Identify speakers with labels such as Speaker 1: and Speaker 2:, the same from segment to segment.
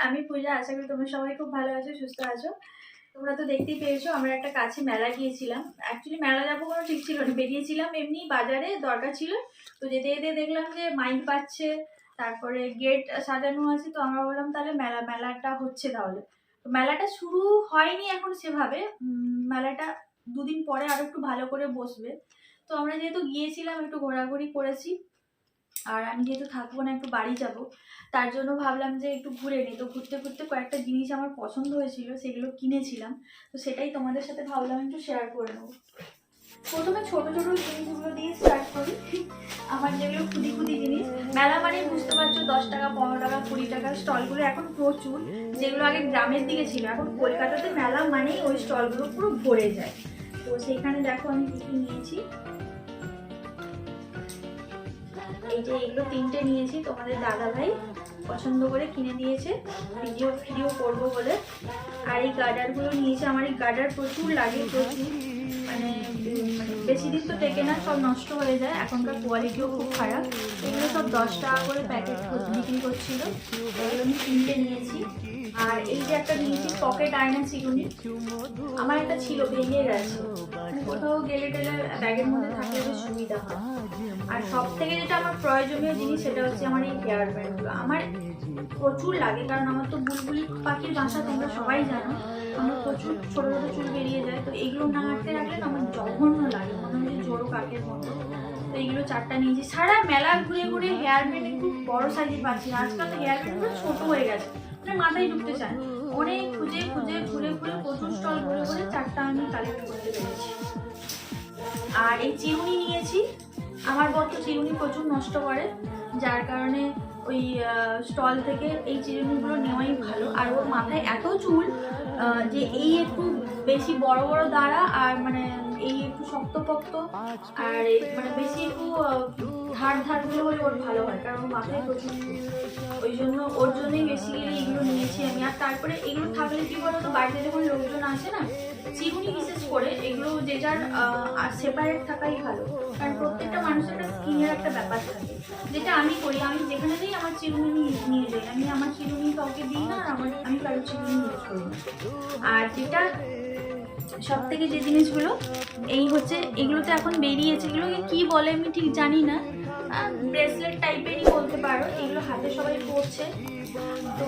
Speaker 1: আমি পূজা, আশা করি তোমরা সবাই খুব ভালো আছো, সুস্থ আছো। তোমরা তো দেখতেই পেয়েছো আমরা একটা কাছে মেলা গিয়েছিলাম। অ্যাকচুয়ালি মেলা যাবো কোনো ঠিক ছিল না, বেরিয়েছিলাম এমনি, বাজারে দরকার ছিল। তো যেতে যেতে দেখলাম যে মাইক পাচ্ছে, তারপরে গেট সাজানো আছে। তো আমরা বললাম তাহলে মেলাটা হচ্ছে, তাহলে তো মেলাটা শুরু হয়নি এখন সেভাবে। মেলাটা দুদিন পরে আরো একটু ভালো করে বসবে। তো আমরা যেহেতু গিয়েছিলাম একটু ঘোরাঘুরি করেছি, আর আমি যেহেতু থাকবো না, একটু বাড়ি যাব, তার জন্য ভাবলাম যে একটু ঘুরে নিই। তো ঘুরতে ঘুরতে কয়েকটা জিনিস আমার পছন্দ হয়েছিল, সেগুলো কিনেছিলাম। তো সেটাই তোমাদের সাথে ভাবলাম একটু শেয়ার করে নেবো। প্রথমে ছোট ছোট জিনিসগুলো দিয়ে স্টার্ট করি। আমার যেগুলো খুদি খুদি জিনিস, মেলা মানে বুঝতে পারছো 10 টাকা 15 টাকা 20 টাকার স্টলগুলো এখন প্রচুর। যেগুলো আগে গ্রামের দিকে ছিল, এখন কলকাতাতে মেলা মানেই ওই স্টলগুলো পুরো ভরে যায়। তো সেইখানে দেখো আমি কি কি নিয়েছি। এই যে এগুলো 3টে নিয়েছি, তোমাদের দাদা ভাই পছন্দ করে কিনে দিয়েছে ভিডিও করবো বলে। আর এই গার্ডারগুলো নিয়েছি, আমার এই গার্ডার প্রচুর লাগে, প্রচুর মানে বেশি দিন তো টেকে না, সব নষ্ট হয়ে যায়, এখনকার কোয়ালিটিও খুব খারাপ। এগুলো সব 10 টাকা করে প্যাকেট বিক্রি করছিল, এগুলো আমি 3টে নিয়েছি। আর এই যে একটা নিয়েছি পকেট আয়না চিরুনি, আমার একটা ছিল ভেঙে গেছে, কোথাও গেলে টেলে ব্যাগের মধ্যে থাকলে বেশ সুবিধা হয়। আর সব থেকে যেটা আমার প্রয়োজনীয় জিনিস সেটা হচ্ছে আমার এই হেয়ার ব্যান্ডগুলো, আমার প্রচুর লাগে। কারণ আমার তো বুলবুলি পাখির বাসা, তোমরা সবাই জানো, আমার প্রচুর ছোট ছোট চুল বেরিয়ে যায়। তো এগুলো না আটকে রাখলে আমার জঘন্য লাগে, মনে হয় যে জোড়ো কাকের মতো। তো এইগুলো 4টা নিয়েছি। সারা মেলা ঘুরে ঘুরে হেয়ার ব্যান্ড একটু বড় সাইজের পাচ্ছি, আজকাল তো হেয়ার ব্যান্ডগুলো ছোট হয়ে গেছে, মানে মাথায় ঢুকতে চায়। অনেক খুঁজে খুঁজে ঘুরে ঘুরে প্রচুর স্টল ঘুরে ঘুরে 4টা আমি কালেক্ট করতে পেরেছি। আর এই চিরুনি নিয়েছি, আমার বর তো চিরুনি প্রচুর নষ্ট করে, যার কারণে ওই স্টল থেকে এই চিরুনিগুলো নেওয়াই ভালো। আর ওর মাথায় এত চুল যে এই একটু বেশি বড় বড় দাঁড়া, আর মানে এই একটু শক্তপোক্ত, আর মানে বেশি একটু ধারগুলো হলে ওর ভালো হয়, কারণ ওর মাথায় প্রচুর চুল। ওই জন্য ওর জন্যই বেসিক্যালি এগুলো নিয়েছি আমি। আর তারপরে এগুলো থাকলে কি বলো তো, বাড়িতে যখন লোকজন আসে না, চিরুনি বিশেষ করে এগুলো যে যার সেপারেট থাকাই ভালো। কারণ প্রত্যেকটা মানুষের একটা স্কিনের একটা ব্যাপার থাকে, যেটা আমি করি। আমি যেখানে যাই আমার চিরুনি নিয়ে যাই, আমি আমার চিরুনি কাউকে দিই না, আর আমি কারোর চিরুনি ইউজ করি না। আর যেটা সব থেকে যে জিনিসগুলো এই হচ্ছে, এগুলোতে এখন বেরিয়েছে, এগুলোকে কি বলে আমি ঠিক জানি না, ব্রেসলেট টাইপেরই বলতে পারো। এগুলো হাতে সবাই পরছে, তো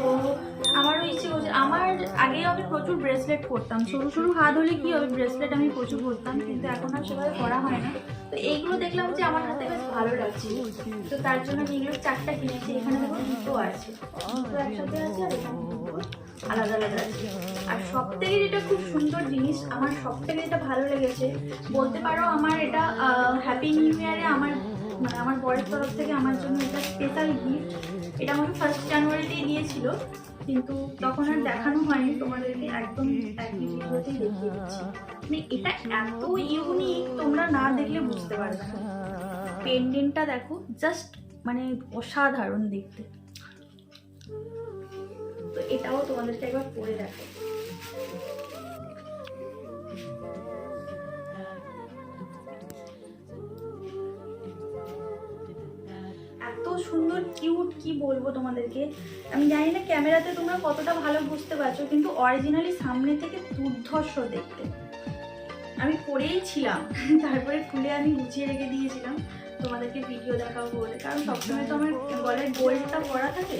Speaker 1: আমারও ইচ্ছে করছে। আমার আগেও আমি প্রচুর ব্রেসলেট পরতাম, সরু সরু হাত হলে কি হবে, ব্রেসলেট আমি প্রচুর পরতাম, কিন্তু এখন আর সেভাবে করা হয় না। তো এইগুলো দেখলাম যে আমার হাতে বেশ ভালো লাগছে, তো তার জন্য আমি এগুলো 4টা কিনেছি। এখানে দেখো দুটো আছে, দুটো একসাথে আছে, আর এখানে আলাদা আলাদা আছে। আর সব থেকে যেটা খুব সুন্দর জিনিস, আমার সব থেকে যেটা ভালো লেগেছে বলতে পারো, আমার এটা হ্যাপি নিউ ইয়ারে আমার বরের তরফ থেকে আমার জন্য এটা স্পেশাল গিফট। এটা আমাকে 1 জানুয়ারিতেই দিয়েছিল, কিন্তু তখন আর দেখানো হয়নি তোমাদেরকে, একদম একই ভিডিওতেই দেখিয়ে দিচ্ছি। মানে এটা এত ইউনিক, তোমরা না দেখলে বুঝতে পারবে না। পেন্ডেন্টটা দেখো, জাস্ট মানে অসাধারণ দেখতে। তো এটাও তোমাদেরকে একবার পরে দেখো। এত সুন্দর কিউট, কি বলবো তোমাদেরকে। আমি জানি না ক্যামেরাতে তোমরা কতটা ভালো বুঝতে পারছো, কিন্তু অরিজিনালি সামনে থেকে দুর্ধর্ষ দেখতে। আমি পরেই ছিলাম, তারপরে খুলে আমি গুছিয়ে রেখে দিয়েছিলাম তোমাদেরকে ভিডিও দেখাবো বলে। কারণ সবসময় তো আমার গলায় গোল্ডটা পরা থাকে,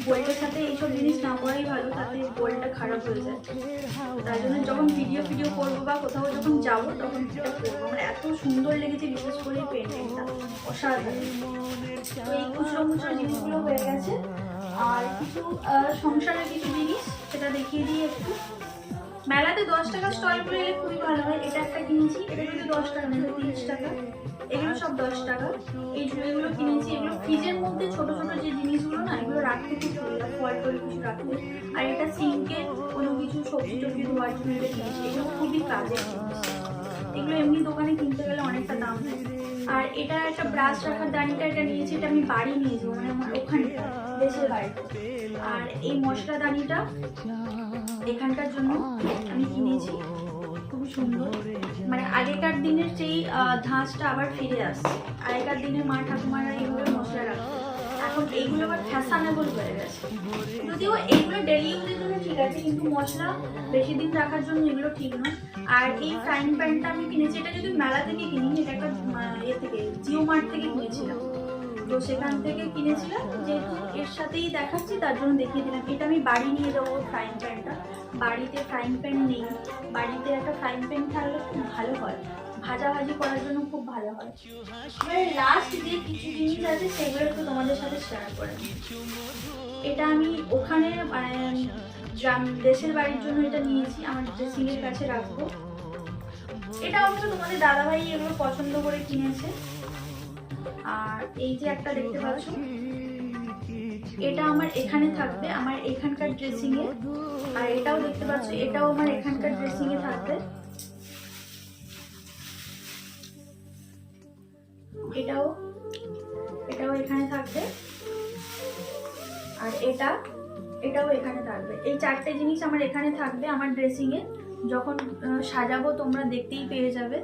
Speaker 1: গোল্ডের সাথে এইসব জিনিস না পরাই ভালো, তাতে গোল্ডটা খারাপ হয়ে যায়। তাই জন্য যখন ভিডিও করবো বা কোথাও যখন যাবো তখন এটা করবো। আমার এত সুন্দর লেগেছে, বিশেষ করে এই পেন্টিংটা অসাধারণ। তো এই খুচরো মুচরো জিনিসগুলো হয়ে গেছে। আর কিছু সংসারের কিছু জিনিস সেটা দেখিয়ে দিই একটু। মেলাতে 10 টাকা স্টলগুলো এলে খুবই ভালো হয়। এটা একটা কিনেছি, এটা কিন্তু 10 টাকা না, এটা 30 টাকা। এগুলো সব 10 টাকা। এই ঝুড়িগুলো কিনেছি, এগুলো ফ্রিজের মধ্যে ছোট ছোট যে জিনিসগুলো না, এগুলো রাখতে খুব সুবিধা, ফল টল কিছু রাখতে। আর এটা সিঙ্কে কোনো কিছু সবজি টবজি ধোয়ার জন্য এটা কিনেছি, এগুলো খুবই কাজের জিনিস। এগুলো এমনি দোকানে কিনতে গেলে অনেকটা দাম নেয়। আর এটা একটা ব্রাশ রাখার দানিটা, এটা নিয়েছি, এটা আমি বাড়ি নিয়ে যাবো, মানে আমার ওখানে দেশের বাড়িতে। আর এই মশলাদানিটা এখানকার জন্য আমি কিনেছি, খুবই সুন্দর। মানে আগেকার দিনের সেই ধাঁচটা আবার ফিরে আসছে। আগেকার দিনের মা ঠাকুমারা এইভাবে মশলা রাখতো, এখন এইগুলো আবার ফ্যাশনেবল হয়ে গেছে। যদিও এইগুলো ডেলি ইউজের জন্য ঠিক আছে, কিন্তু মশলা বেশি দিন রাখার জন্য এগুলো ঠিক নয়। আর এই ফ্রাইং প্যানটা আমি কিনেছি, এটা যদি মেলা থেকে কিনি, এটা একটা থেকে জিও মার্ট থেকে কিনেছিলাম। তো সেখান থেকে কিনেছিলাম, যেহেতু এর সাথেই দেখাচ্ছি তার জন্য দেখিয়ে দিলাম। এটা আমি বাড়ি নিয়ে যাবো ফ্রাইং প্যানটা। বাড়িতে ফ্রাইং প্যান নেই, বাড়িতে একটা ফ্রাইং প্যান থাকলে খুব ভালো হয়, ভাজাভাজি করার জন্য খুব ভালো হয়। এবার লাস্ট যে কিছু জিনিস আছে সেগুলো একটু তোমাদের সাথে শেয়ার করে। এটা আমি ওখানে দেশের বাড়ির জন্য এটা নিয়েছি, আমার ড্রেসিংয়ের কাছে রাখবো। এটা অবশ্য তোমাদের দাদাভাই এগুলো পছন্দ করে কিনেছে। আর এই যে একটা দেখতে পাচ্ছ, এটা আমার এখানে থাকবে, আমার এখানকার ড্রেসিং এ। আর এটাও দেখতে পাচ্ছ, এটাও আমার এখানকার ড্রেসিং এ থাকবে। এটাও এখানে থাকবে। আর এটাও এখানে থাকবে। এই চারটে জিনিস আমার এখানে থাকবে আমার ড্রেসিং এ। যখন সাজাবো তোমরা দেখতেই পেয়ে যাবে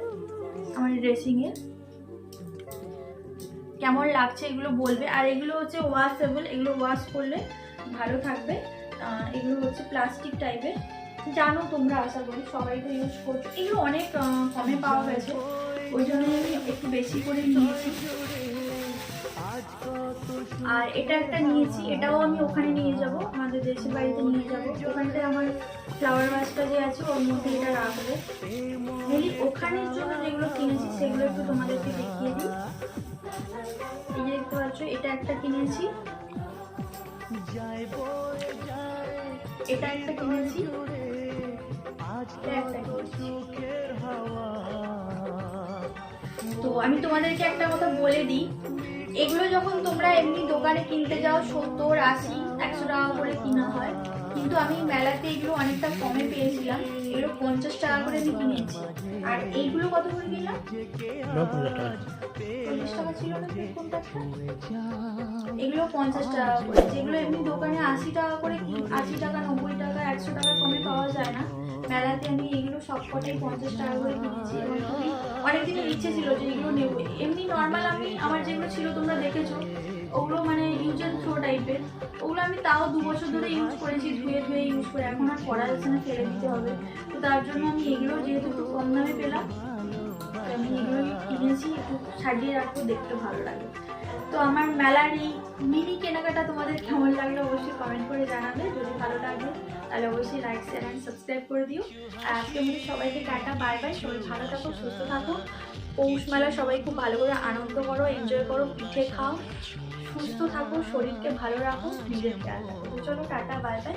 Speaker 1: আমার ড্রেসিং এ কেমন লাগছে, এগুলো বলবে। আর এগুলো হচ্ছে ওয়াশেবল, এগুলো ওয়াশ করলে ভালো থাকবে। এগুলো হচ্ছে প্লাস্টিক টাইপের, জানো তোমরা, আশা করি সবাই তো ইউজ করছো। এগুলো অনেক কমে পাওয়া গেছে, ওই জন্য আমি একটু বেশি করে নিয়েছি। আর এটা একটা নিয়েছি, এটাও আমি ওখানে নিয়ে যাব, আমাদের দেশের বাড়িতে নিয়ে যাব। ওখানটায় আমার ফ্লাওয়ার ভাসটা যে আছে ওর মধ্যে এটা রাখবে। মেনলি ওখানের জন্য যেগুলো কিনেছি সেগুলো একটু তোমাদেরকে দেখিয়ে দিই। এই যে দেখতে পাচ্ছ, এটা একটা কিনেছি, এটা একটা কিনেছি, তো আমি তোমাদেরকে একটা কথা বলে দিই, এগুলো যখন তোমরা এমনি দোকানে কিনতে যাও 70, 80, 100 টাকা করে কিনা হয়, কিন্তু আমি মেলাতে এগুলো অনেকটা কমে পেয়েছিলাম। এগুলো 50 টাকা করে আমি কিনেছি। আর এইগুলো কত করে কিনলাম? 40 টাকা ছিল না কোনটা? এগুলো 50 টাকা করে, যেগুলো এমনি দোকানে 80 টাকা করে, 80 টাকা, 90 টাকা, 100 টাকা কমে পাওয়া যায় না। মেলাতে আমি এগুলো সবকটাই 50 টাকা করে কিনেছি। এবং অনেকদিনের ইচ্ছে ছিল যে এগুলো নেবো। এমনি নর্মাল আমি আমার যেগুলো ছিল তোমরা দেখেছো, ওগুলো মানে ইউজ অ্যান্ড থ্রো টাইপের, ওগুলো আমি তাও 2 বছর ধরে ইউজ করেছি, ধুয়ে ইউজ করে। এখন আর পড়া যাচ্ছে না, ফেলে দিতে হবে। তো তার জন্য আমি এগুলো যেহেতু একটু কম দামে পেলাম, আমি এগুলো কিনেছি, একটু সাজিয়ে রাখবো, দেখতে ভালো লাগে। তো আমার মেলার এই মিনি কেনাকাটা তোমাদের কেমন লাগলো অবশ্যই কমেন্ট করে জানাবে। যদি ভালো লাগে তাহলে অবশ্যই লাইক, শেয়ার অ্যান্ড সাবস্ক্রাইব করে দিও। আর আজকে মধ্যে সবাইকে টাটা, বাই বাই। সবাই ভালো থাকো, সুস্থ থাকো। পৌষ মেলা সবাই খুব ভালো করে আনন্দ করো, এনজয় করো, পিঠে খাও, সুস্থ থাকো, শরীরকে ভালো রাখো, নিজের খেয়াল রাখো। চলো টাটা, বাই বাই।